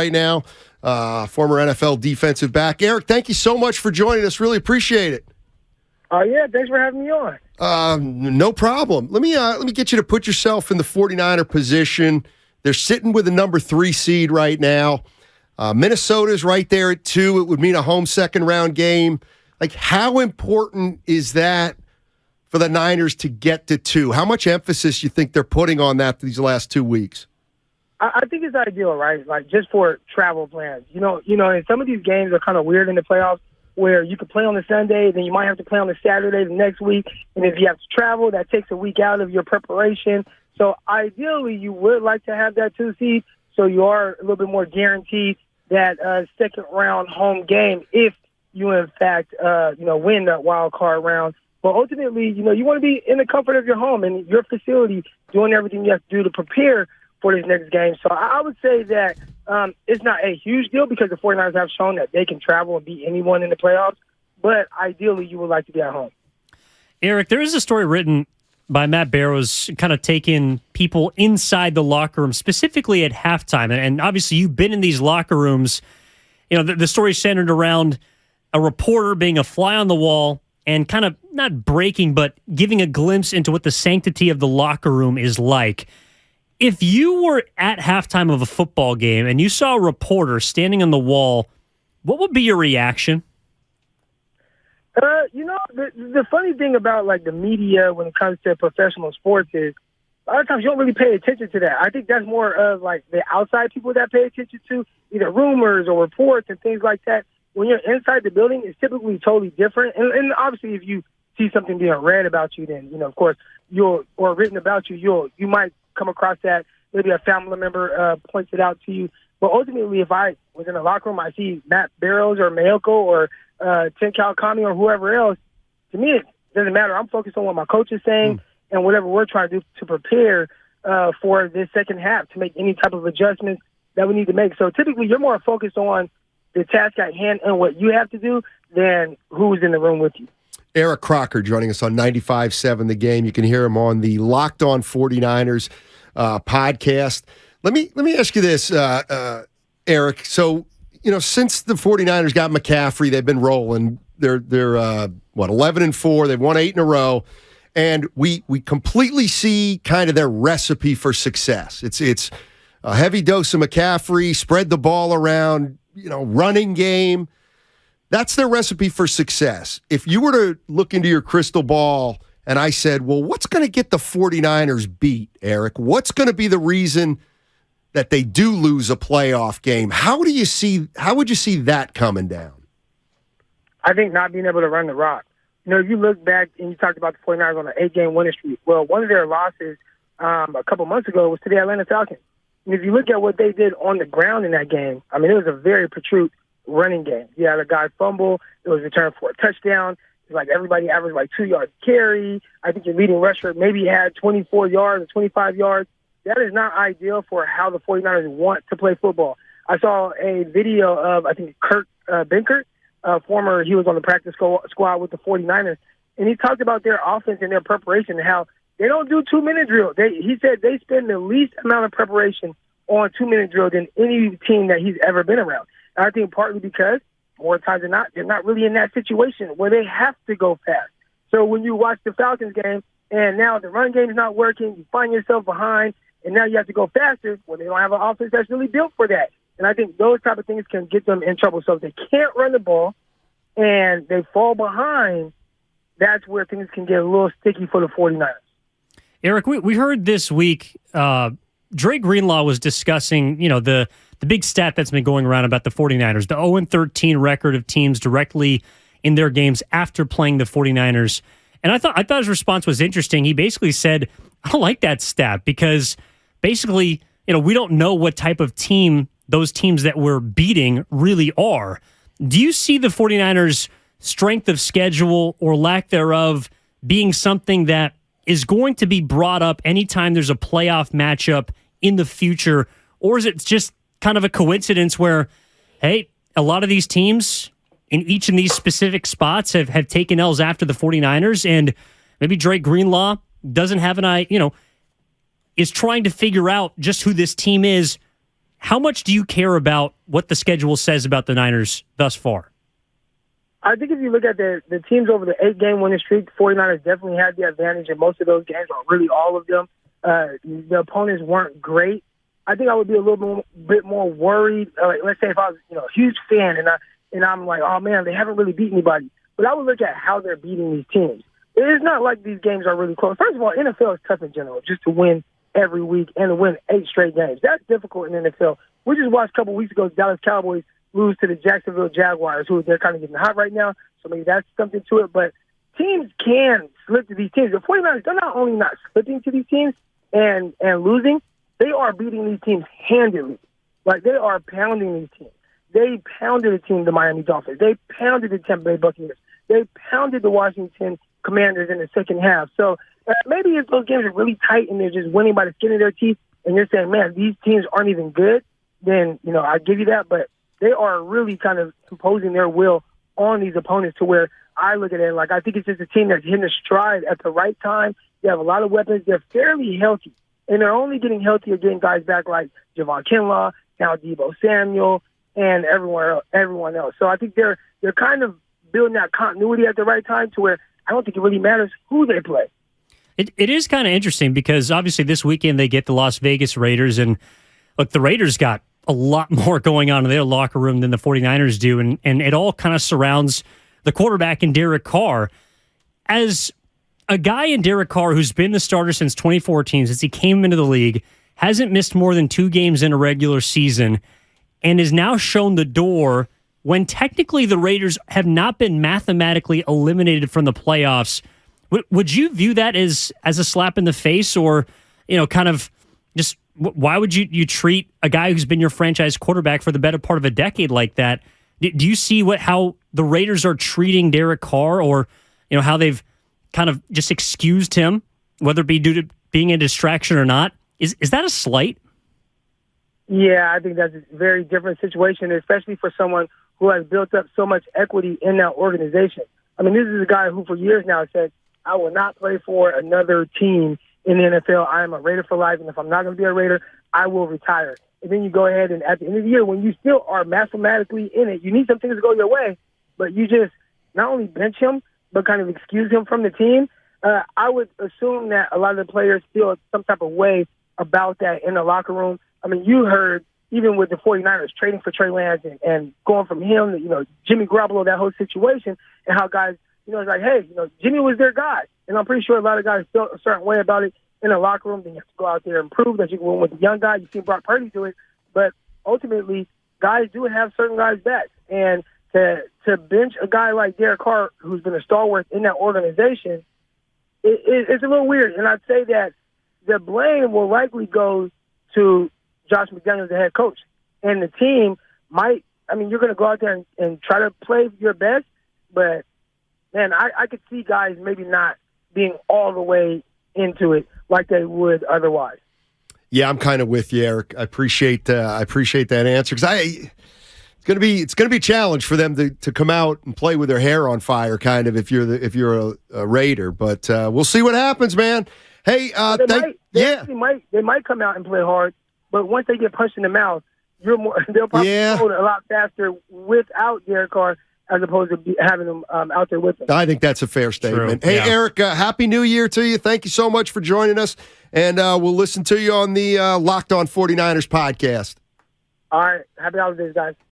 right now, former NFL defensive back. Eric, thank you so much for joining us. Really appreciate it. Yeah, thanks for having me on. No problem. Let me get you to put yourself in the 49er position. They're sitting with the number 3 seed right now. Minnesota's right there at 2. It would mean a home second-round game. Like, how important is that for the Niners to get to 2? How much emphasis you think they're putting on that these last 2 weeks? I think it's ideal, right? Like, just for travel plans. You know, and some of these games are kind of weird in the playoffs where you could play on the Sunday, then you might have to play on the Saturday the next week. And if you have to travel, that takes a week out of your preparation. So ideally, you would like to have that 2 seed so you are a little bit more guaranteed that second-round home game if you, in fact, win that wild card round. But ultimately, you want to be in the comfort of your home and your facility doing everything you have to do to prepare for this next game. So I would say that it's not a huge deal because the 49ers have shown that they can travel and beat anyone in the playoffs. But ideally, you would like to be at home. Eric, there is a story written by Matt Barrows kind of taking people inside the locker room, specifically at halftime. And obviously, you've been in these locker rooms. The story centered around a reporter being a fly on the wall and kind of not breaking, but giving a glimpse into what the sanctity of the locker room is like. If you were at halftime of a football game and you saw a reporter standing on the wall, what would be your reaction? The funny thing about, like, the media when it comes to professional sports is a lot of times you don't really pay attention to that. I think that's more of, like, the outside people that pay attention to either rumors or reports and things like that. When you're inside the building, it's typically totally different. And obviously, if you see something being read about you, then, of course, or written about you, you might come across that. Maybe a family member points it out to you. But ultimately, if I was in a locker room, I see Matt Barrows or Mayoko or Tim Kawakami or whoever else, to me, it doesn't matter. I'm focused on what my coach is saying and whatever we're trying to do to prepare for this second half to make any type of adjustments that we need to make. So typically, you're more focused on the task at hand and what you have to do than who's in the room with you. Eric Crocker joining us on 95.7 The Game. You can hear him on the Locked On 49ers podcast. Let me ask you this, Eric. So, since the 49ers got McCaffrey, they've been rolling. They're 11-4. They've won 8 in a row. And we completely see kind of their recipe for success. It's a heavy dose of McCaffrey, spread the ball around, running game. That's their recipe for success. If you were to look into your crystal ball and I said, well, what's going to get the 49ers beat, Eric? What's going to be the reason that they do lose a playoff game? How would you see that coming down? I think not being able to run the rock. If you look back and you talked about the 49ers on an 8-game winning streak, well, one of their losses a couple months ago was to the Atlanta Falcons. And if you look at what they did on the ground in that game, I mean, it was a very patriotic running game. You had a guy fumble. It was returned for a touchdown. It's like everybody averaged like 2 yards carry. I think your leading rusher maybe had 24 yards or 25 yards. That is not ideal for how the 49ers want to play football. I saw a video of, I think, Kurt Benkert, he was on the practice squad with the 49ers, and he talked about their offense and their preparation and how they don't do 2-minute drill. He said they spend the least amount of preparation on 2-minute drill than any team that he's ever been around. And I think partly because, more times than not, they're not really in that situation where they have to go fast. So when you watch the Falcons game and now the run game is not working, you find yourself behind, and now you have to go faster, well, they don't have an offense that's really built for that. And I think those type of things can get them in trouble. So if they can't run the ball and they fall behind, that's where things can get a little sticky for the 49ers. Eric, we heard this week, Dre Greenlaw was discussing, the big stat that's been going around about the 49ers, the 0-13 record of teams directly in their games after playing the 49ers. And I thought his response was interesting. He basically said, I don't like that stat because basically, we don't know what type of team those teams that we're beating really are. Do you see the 49ers' strength of schedule or lack thereof being something that is going to be brought up anytime there's a playoff matchup in the future? Or is it just kind of a coincidence where, hey, a lot of these teams in each of these specific spots have taken L's after the 49ers, and maybe Drake Greenlaw doesn't have is trying to figure out just who this team is how much do you care about what the schedule says about the Niners thus far? I think if you look at the teams over the 8-game winning streak, the 49ers definitely had the advantage in most of those games, or really all of them. The opponents weren't great. I think I would be a little bit more worried. Let's say if I was a huge fan and I'm like, oh, man, they haven't really beat anybody. But I would look at how they're beating these teams. It's not like these games are really close. First of all, NFL is tough in general, just to win every week and to win 8 straight games. That's difficult in the NFL. We just watched a couple weeks ago the Dallas Cowboys lose to the Jacksonville Jaguars, who they're kind of getting hot right now. So maybe that's something to it. But teams can slip to these teams. The 49ers, they're not only not slipping to these teams and losing, they are beating these teams handily. Like, they are pounding these teams. They pounded a team, the Miami Dolphins. They pounded the Tampa Bay Buccaneers. They pounded the Washington Commanders in the second half. So maybe if those games are really tight and they're just winning by the skin of their teeth and you're saying, man, these teams aren't even good, then, I give you that. But they are really kind of imposing their will on these opponents to where I look at it like I think it's just a team that's hitting a stride at the right time. They have a lot of weapons. They're fairly healthy. And they're only getting healthier, getting guys back like Javon Kinlaw, now Deebo Samuel, and everyone else. So I think they're kind of building that continuity at the right time to where I don't think it really matters who they play. It is kind of interesting because obviously this weekend they get the Las Vegas Raiders, and look, the Raiders got a lot more going on in their locker room than the 49ers do, and it all kind of surrounds the quarterback in Derek Carr. As a guy in Derek Carr who's been the starter since 2014, since he came into the league, hasn't missed more than 2 games in a regular season, and is now shown the door when technically the Raiders have not been mathematically eliminated from the playoffs. Would you view that as a slap in the face, or kind of just why would you treat a guy who's been your franchise quarterback for the better part of a decade like that? Do you see how the Raiders are treating Derek Carr, or how they've kind of just excused him, whether it be due to being a distraction or not? Is that a slight? Yeah, I think that's a very different situation, especially for someone who has built up so much equity in that organization. I mean, this is a guy who for years now said, I will not play for another team in the NFL. I am a Raider for life, and if I'm not going to be a Raider, I will retire. And then you go ahead and at the end of the year, when you still are mathematically in it, you need some things to go your way, but you just not only bench him, but kind of excuse him from the team. I would assume that a lot of the players feel some type of way about that in the locker room. I mean, you heard even with the 49ers trading for Trey Lance and going from him to, Jimmy Garoppolo, that whole situation, and how guys, it's like, hey, Jimmy was their guy. And I'm pretty sure a lot of guys felt a certain way about it in the locker room. Then you have to go out there and prove that you can win with the young guy. You've seen Brock Purdy do it. But ultimately, guys do have certain guys back. And to bench a guy like Derek Carr, who's been a stalwart in that organization, it's a little weird. And I'd say that the blame will likely go to Josh McDaniels, the head coach. And the team might, you're going to go out there and try to play your best, but, man, I could see guys maybe not being all the way into it like they would otherwise. Yeah, I'm kind of with you, Eric. I appreciate that answer, because it's gonna be a challenge for them to come out and play with their hair on fire, kind of, if you're a Raider. But we'll see what happens, man. Hey, they might come out and play hard, but once they get punched in the mouth, they'll probably hold it a lot faster without Derek Carr, as opposed to having them out there with them. I think that's a fair statement. True. Hey, yeah. Eric, Happy New Year to you. Thank you so much for joining us, and we'll listen to you on the Locked On 49ers podcast. All right. Happy holidays, guys.